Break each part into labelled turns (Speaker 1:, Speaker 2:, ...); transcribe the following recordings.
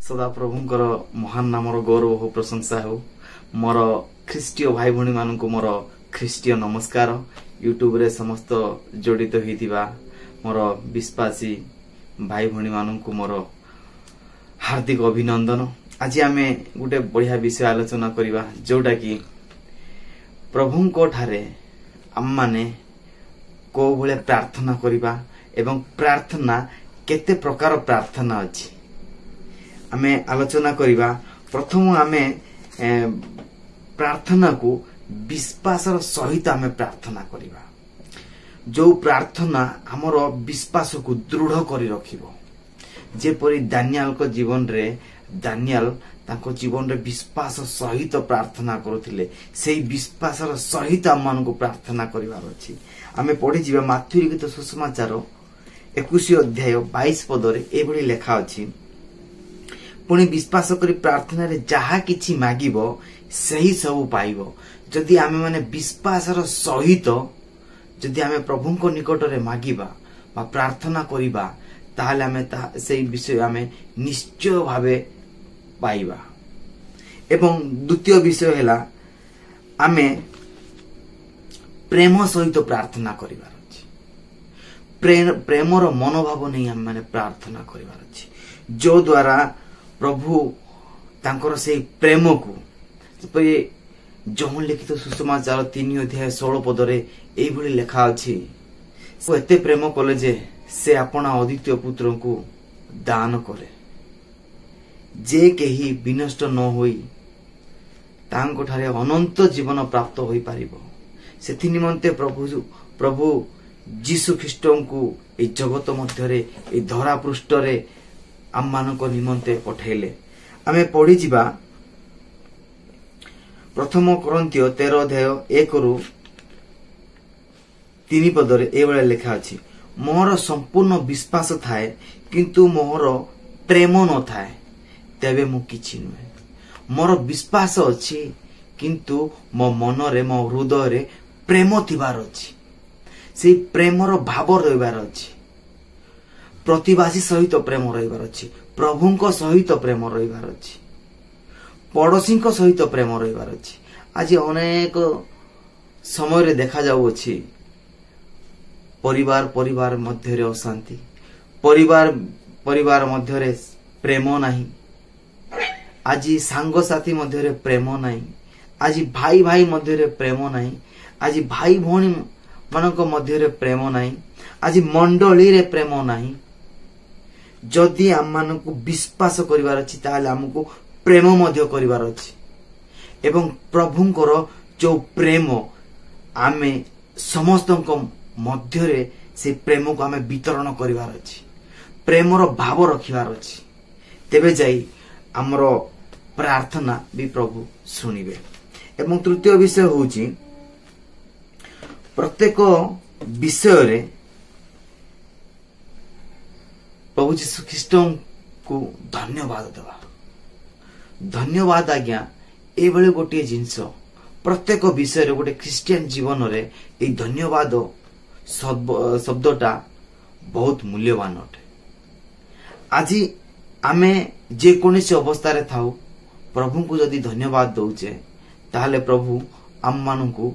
Speaker 1: सदा प्रभुंकर महान नामर गौरव हो प्रशंसा हो। मोर ख्रीष्टीय भाई भणी मानक मोर ख्रीष्टीय नमस्कार। यूट्यूब रे समस्त जड़ित होइतिबा मोर विश्वासी भाई भणी मानक मोर हार्दिक अभिनंदन। आज आमे गोटे बढ़िया विषय आलोचना करिबा जोटा कि प्रभुंको ठारे आम माने को भले प्रार्थना करिबा एवं प्रार्थना केते प्रकार प्रार्थना अछि आमे आलोचना करिबा। प्रथम आमे प्रार्थना को विश्वासर सहित आमे प्रार्थना करिबा। जो प्रार्थना हमर विश्वास को दृढ़ करी रखिबो। जेपरि दानियाल को जीवन रे दानियाल ताको जीवन रे विश्वास सहित प्रार्थना करुथिले, सेही विश्वासर सहित आम को प्रार्थना करिवार अछि। आमे पढि जिबा माथ्यू लिखित सुसमाचार 21 अध्याय 22 पद रे एभली लेखा अछि, पुणी विश्वास करी प्रार्थना रे जहा किछि मागिबो सही सब पाइबो। जदि आमे माने विश्वासर सहित जदि आमे प्रभुंको निकट रे मागिबा बा प्रार्थना करिबा ताहाले आमे सेही विषय आमे निश्चय भावे पाइबा। एवं द्वितीय विषय हैला आमे प्रेम सहित प्रार्थना करिबार अछि। प्रेमर मनोभाव नहीं आमे माने प्रार्थना करिबार अछि, जो द्वारा प्रभु तांकर से प्रेम को जहाँ लिखित सुसमाचार 3 अध्याय 16 पद रे एई भली लेखा अछि, से एते प्रेम कले जे से अपना अद्वितीय पुत्र को दान करे, जे केही विनष्ट न होई तांको ठारे अनंत जीवन प्राप्त होई पारिबो। सेथि निमंते प्रभु जीसु ख्रीष्ट को ए जगत मध्य रे ए धरा पृष्ठ रे आम मानक निमंते पठेले। आमे पढ़ी जिबा प्रथम कोरिन्थियो 13 अध्याय 1 रु 3 पद रे एवळे लेखा अछि, मोर संपूर्ण विश्वास थाए किंतु मोर प्रेम न थाए तेबे मु किछि नुहे। मोर विश्वास अछि किंतु मो मन रे मो हृदय रे प्रेम थिबार अछि, से प्रेमर भाव रहिबार अछि, प्रतिवासी सहित प्रेम रहिबार अछि, प्रभुंको सहित प्रेम रहिबार अछि, पड़ोसी सहित प्रेम रहिबार अछि। आज अनेक समय रे देखा जाउ अछि परिवार मध्य रे अशांति, परिवार मध्य रे प्रेम नाही, आज सांग साथी मध्य रे प्रेम नाही, आज भाई मध्य रे प्रेम नाही, आज भाई भौणी मानक मध्य रे प्रेम नाही, आज मंडली रे प्रेम नाही। जदि आम मानक विश्वास करिवार अछि ताहाले हमकु प्रेम मध्य करिवार अछि, एवं प्रभुंकर जो प्रेम आमे समस्तक मध्य रे से प्रेम को आमे वितरण करिवार अछि, प्रेमर भाव रखिवार अछि, तेबे जाई हमर प्रार्थना भी प्रभु सुनिबे। एवं तृतीय विषय होउची प्रत्येक विषय रे प्रभु जीसु ख्रीष्ट को धन्यवाद देवा। धन्यवाद आज्ञा एभली गोटे जिनस प्रत्येक विषय रे गोटे ख्रिस्टियन जीवन रे ए धन्यवाद शब्दटा बहुत मूल्यवान अटे। आज आमे जे कोनसी अवस्था रे थाउ प्रभु को जदि धन्यवाद दउचे ताहाले प्रभु आम मानकु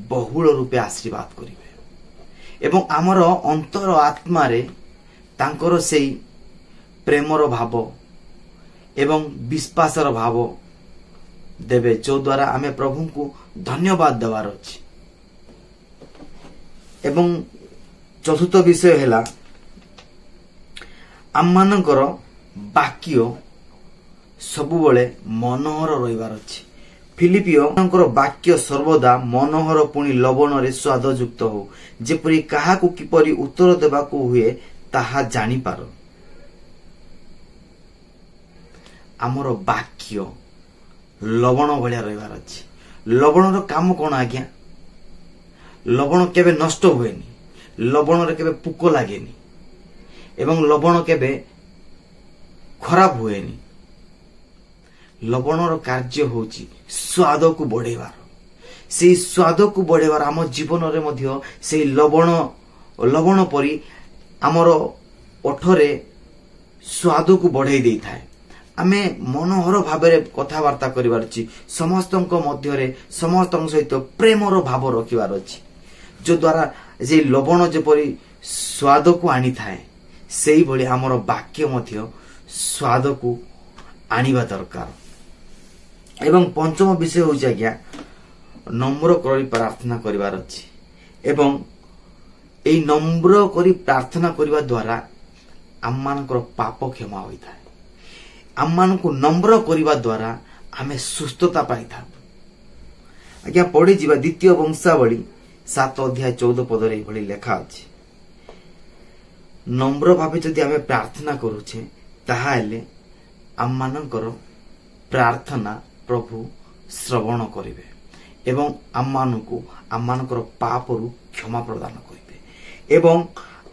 Speaker 1: बहुल रूपे आशीर्वाद करिवे एवं आमर अंतर आत्मा रे तांकर सेई प्रेमर भाव एवं विश्वासर भाव देवे, जो द्वारा आमे प्रभु को धन्यवाद देवार अछि। एवं चतुर्थ विषय हैला आम मानकर वाक्य सबुबले मनोहर रहिबार अछि। फिलिपियो मानकर वाक्य सर्वदा मनोहर पुणी लवण रे स्वादयुक्त हो, जेपरि काहाकु किपरि उत्तर देबाकु हुए ताहा जानी पार। आमर वाक्य लवण भलिया रहिबार अछि। लवणर काम कोन आज्ञा? लवण केबे नष्ट हुएनी, लवण रे केबे पुक लागेनी एवं लवण केबे खराब हुएनी। लवणर कार्य होची स्वाद को बढ़ेबार। से स्वाद को बढ़ेबार आम जीवन रे मध्य से लवण परी आमर ओठरे स्वाद को बढ़ाई दे थाए। आमे मनोहर भाव कथबार्ता करिवार अछि समस्तक मध्यरे समस्तक सहित प्रेमर भाव रखिवार अछि जो द्वारा जे लवण जेपरि स्वाद को आनी थाए सेही भली हमर वाक्य मध्य स्वाद को आनिबा दरकार। एवं पंचम विषय होछि आज्ञा नम्र करी प्रार्थना करिवार अछि एवं एई नम्र करी प्रार्थना करिवा द्वारा आम्मानकर पाप क्षमा होइता आम्मानकु नम्र करिवा द्वारा आमे सुस्थता पाइथा। आज्ञा पढ़ी जिबा द्वितीय वंशावली 7 अध्याय 14 पदरे एभली लेखा अछि नम्र भावे जदि आमे प्रार्थना करूछे ताहाले आम्मानकर प्रार्थना प्रभु श्रवण करिवे एवं आम्मानकु आम्मानकर पापरु क्षमा प्रदान करिवे एवं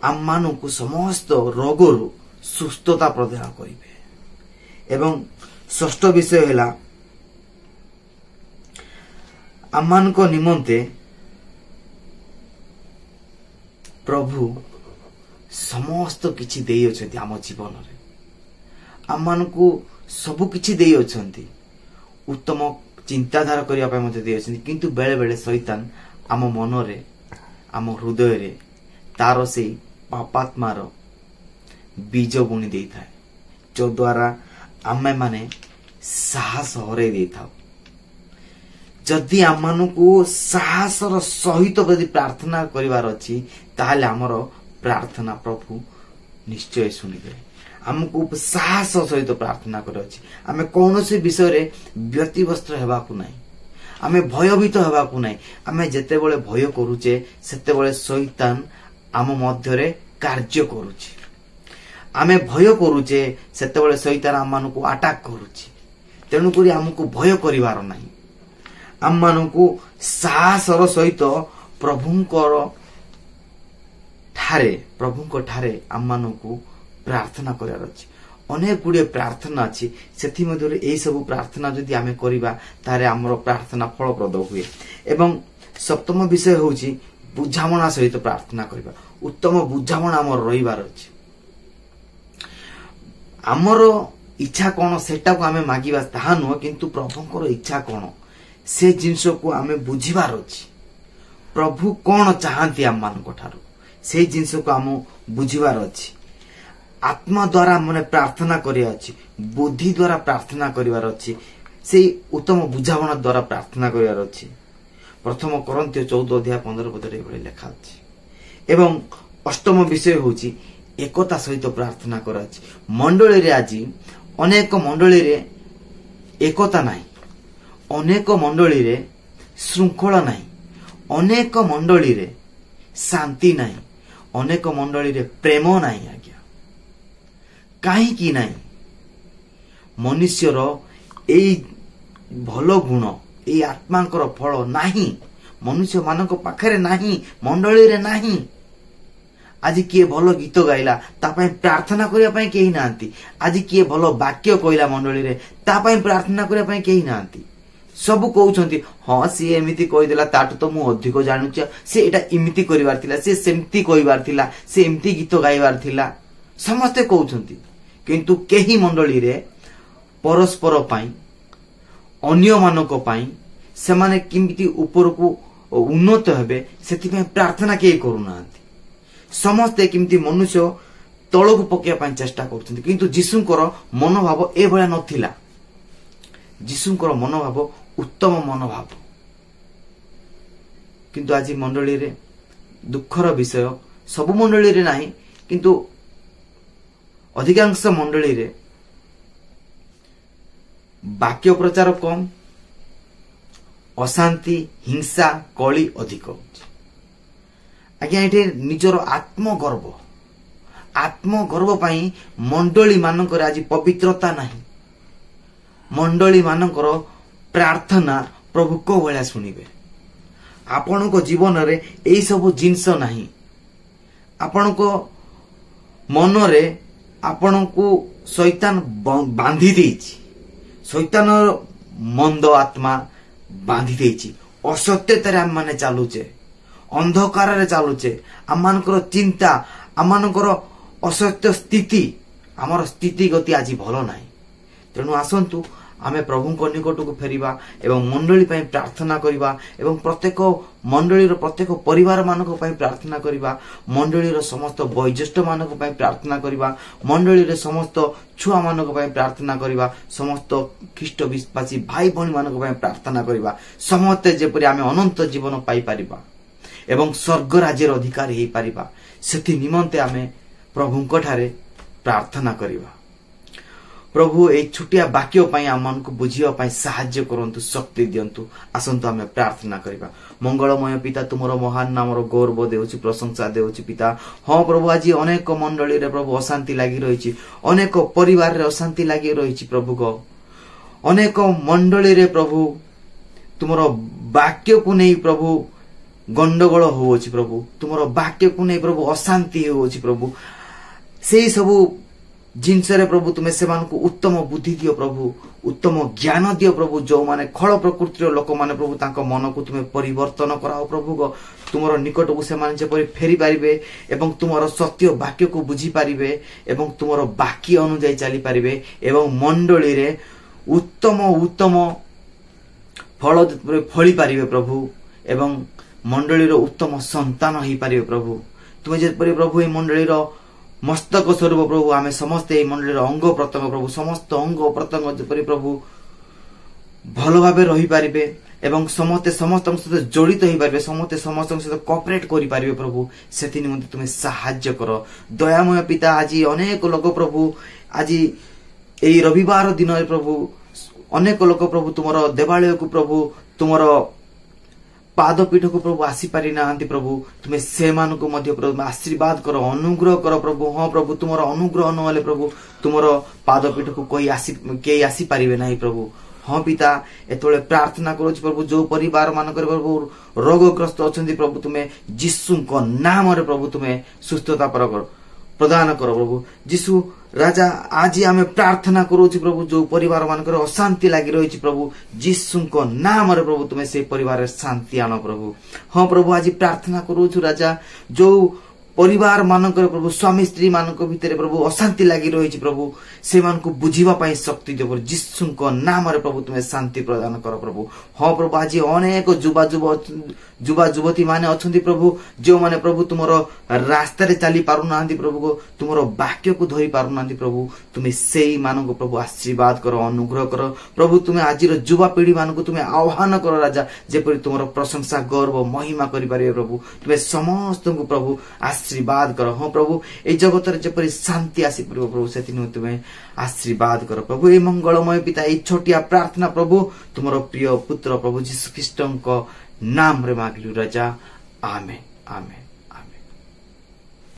Speaker 1: आम्मानकु समस्त रोगरु सुस्थता प्रदान करिवे। एवं षष्ठ विषय है आम्मान को निमंते प्रभु समस्त किछि देई अछंती आम जीवन रे आम्मान को सब किछि देई अछंती उत्तम चिंताधारा करिया पय मते देई अछंती किंतु बेले बेले शैतान आम मन रे आम हृदय रे तार से पापात्मार बीज बुणी देई थाए जो द्वारा आमे माने साहस हरै देई थाउ। जदि आमानकु साहसर सहित यदि प्रार्थना करिवार अछि ताहाले हमर प्रार्थना प्रभु निश्चय सुनिबे। हमकु साहस सहित प्रार्थना कर अछि आमे कोनोसी विषय रे व्यतिव्यस्त हेबाकु नै आमे भयभीत हेबाकु नै आमे जेते बेले भय करूचे सेते बेले शैतान आम मध्य रे कार्य करूची आमे भय करूचे सेते बेले शैतान आम मानकु अटैक करूची तेणु करी हमकु भय करिवार नाही आम मानकु साहसर सहित प्रभुंकर ठारे आम मानकु प्रार्थना करार अछि अनेक गुडे प्रार्थना अछि सेथि मध्यरे एई सब प्रार्थना जदि आमे करिबा तारे हमर प्रार्थना फलप्रद हुए। एवं सप्तम विषय होउची बुझामणा सहित प्रार्थना करिबा उत्तम बुझामणा हमर रहिबार अछि आमर इच्छा कोन सेटा को आमे मागिबा ताहा न किंतु प्रभुंकर इच्छा कोन से जिंस को आमे बुझिबार अछि प्रभु कोन चाहंती आम मानक ठारो से जिंस को आम बुझिबार अछि आत्मा द्वारा मने प्रार्थना करिया अछि बुद्धि द्वारा प्रार्थना करिवार अछि से उत्तम बुझामणा द्वारा प्रार्थना करिवार अछि। प्रथम कोरिन्थियो 14 अध्याय 15 पदरे एभली लेखा अछि। एवं अष्टम विषय होची एकता सहित प्रार्थना कराछि मंडली रे आज अनेक मंडली रे एकता नाही अनेक मंडली रे श्रृंखला नाही अनेक मंडली रे शांति नाही अनेक मंडली रे प्रेम नाही आज्ञा काहे की नाही मनुष्यर एई भलो गुण एई आत्मांकर फल नाही मनुष्य मानक पाखरे नाही मंडली रे नाही। आज किए भलो गीत गाइला तापाई प्रार्थना करिया पई केही नांती आज किए भलो वाक्य कहला मंडली रे तापाई प्रार्थना करिया पई केही नांती सब कहउछंती हां सी एमिति कहि देला ताटो तो मु अधिक जानुछ से एटा इमिति करिवार थिला से सेमति कहिवार थिला से एमिति गीत गाइवार थिला समस्त कहउछंती किंतु केही मंडली रे परस्पर पई अन्य मानक पई से माने किमिति ऊपर को उन्नत हेबे सेति पई प्रार्थना के करूनांती समस्ते किमती मनुष्य तलक पकया पई चेष्टा करछंती किंतु जीशुंकर मनोभाव ए भला नथिला जीशुंकर मनोभाव उत्तम मनोभाव किंतु आज मंडली रे दुखर विषय सब मंडली रे नाही किंतु अधिकांश मंडली रे वाक्य प्रचार कम अशांति हिंसा कली अधिक आज्ञा ये निजर आत्मगर्व पाई मंडली मानकर आज पवित्रता नहीं मंडली मानकर प्रार्थना प्रभु को भला सुनिबे आपण को जीवन रे एई सब जिंस नहीं आपण को मन रे आपण को शैतान बांधी देछि शैतान मंद आत्मा बांधी देछि असत्यतारे हम माने चालुचे अंधकार रे चालुचे आमानकर चिंता आमानकर असत्य स्थिति आमर स्थिति गति आज भलो नाही तेणु आसंतु आमे प्रभु निकट को फेरिबा एवं मंडली पई प्रार्थना करिबा एवं प्रत्येक मंडली रो प्रत्येक परिवार मानक पई प्रार्थना करिबा मंडली रो समस्त वयोज्येष्ठ मानक पई प्रार्थना करिबा मंडली रे समस्त छुआ मानक पई प्रार्थना करिबा समस्त ख्रीष्ट विश्वासी भाई भणी मानक पई प्रार्थना करिबा समस्त जेपरि आमे अनंत जीवन पाई परिबा एवं स्वर्ग राज्यर अधिकारी हे परिबा सेति निमंते आमे प्रभुଙ୍କ ठारे प्रार्थना करिबा। प्रभु ए छुटिया वाक्य पई आमन को बुझिया पई सहाय्य करंतु शक्ति दियंतु आसंतु आमे प्रार्थना करिबा। मंगलमय पिता तुमरो महान नामरो गौरव देउछि प्रशंसा देउछि पिता। हां प्रभु आज अनेक मंडली रे प्रभु अशांति लागि रहिछि अनेक परिवार रे अशांति लागि रहिछि प्रभु गो अनेक मंडली रे प्रभु तुमरो वाक्य को नै प्रभु गंडगोल होउछि प्रभु तुमरो वाक्य को नै प्रभु अशांति होउछि प्रभु सेही सबु जिनस प्रभु तुम्हें से उत्तम बुद्धि दियो प्रभु उत्तम ज्ञान दियो प्रभु जो माने खल प्रकृतिर लोक माने प्रभु तांको मन को तुम्हें परिवर्तन कराओ प्रभु गो तुमरो निकट को से माने जेपरि फेरी पारिबे एवं तुमरो सत्य वाक्य को बुझी पारिबे एवं तुमरो वाक्य अनुसार चली पारिबे एवं मंडली रे उत्तम उत्तम फल फली पारिबे प्रभु एवं मंडली रो उत्तम संतान ही पारिबे प्रभु तुम्हें जेपरि प्रभु ए मंडली रो मस्तक स्वरूप प्रभु आमे समस्त मंडली अंग प्रत्यंग प्रभु समस्त अंग प्रत्यंग जेपरि प्रभु भल भाव रही पारिबे एवं समस्ते समस्त सहित जड़ित हो पारे समस्ते समस्त सहित कोऑपरेट करि पारिबे प्रभु सेति निमंते तुमे सहाय्य करो दयामय पिता। आज अनेक लोक प्रभु आज एई रविवार दिन प्रभु अनेक लोक प्रभु तुमरो देवालय को प्रभु तुमरो पादपीठ को प्रभु आसी पारि नाहंती प्रभु तुम्हें से मान को मध्य प्रभु आशीर्वाद करो अनुग्रह करो प्रभु। हाँ प्रभु तुमरो अनुग्रह नहले प्रभु तुमरो पादपीठ को कोई आसी पारिबे नाही प्रभु। हाँ पिता एतोले प्रार्थना करूछि प्रभु जो परिवार मानक प्रभु रोगग्रस्त अछंती प्रभु तुम्हें यीशु को नाम रे प्रभु तुम्हें सुस्थता प्रदान करो प्रभु। यीशु राजा आज आमे प्रार्थना करूछि प्रभु जो परिवार मानक अशांति लागि रहिछि प्रभु यीशु को नाम रे प्रभु तुम्हें से परिवार रे शांति आनो प्रभु। हाँ प्रभु आज प्रार्थना करूछु राजा जो परिवार मानक प्रभु स्वामी स्त्री मानक भितर प्रभु अशांति लागि रहिछि प्रभु से मान को बुझिबा पई शक्ति दियो प्रभु यीशु को नाम रे प्रभु तुम्हें शांति प्रदान करो प्रभु। हाँ प्रभु आज अनेक युवा युवती माने अछंती प्रभु जो माने प्रभु तुमरो रास्ता रे चली पारु नांती प्रभु को तुमरो वाक्य को धरि पारु नांती प्रभु तुम्हें सेही मानक प्रभु आशीर्वाद करो अनुग्रह करो प्रभु तुम्हें आज युवा पीढ़ी मानक तुम्हें आह्वान करो राजा जेपरि तुमरो प्रशंसा गौरव महिमा करि पारे प्रभु तुम्हें समस्त को प्रभु आशीर्वाद करो। हाँ प्रभु ए जगत रे जेपरि शांति आसी परबो प्रभु सेति न तुम्हें आशीर्वाद करो प्रभु। ए मंगलमय पिता ए छोटिया प्रार्थना प्रभु तुमरो प्रिय पुत्र प्रभु यीशु ख्रीष्टଙ୍କ नाम रे मांगलु राजा आमेन आमेन।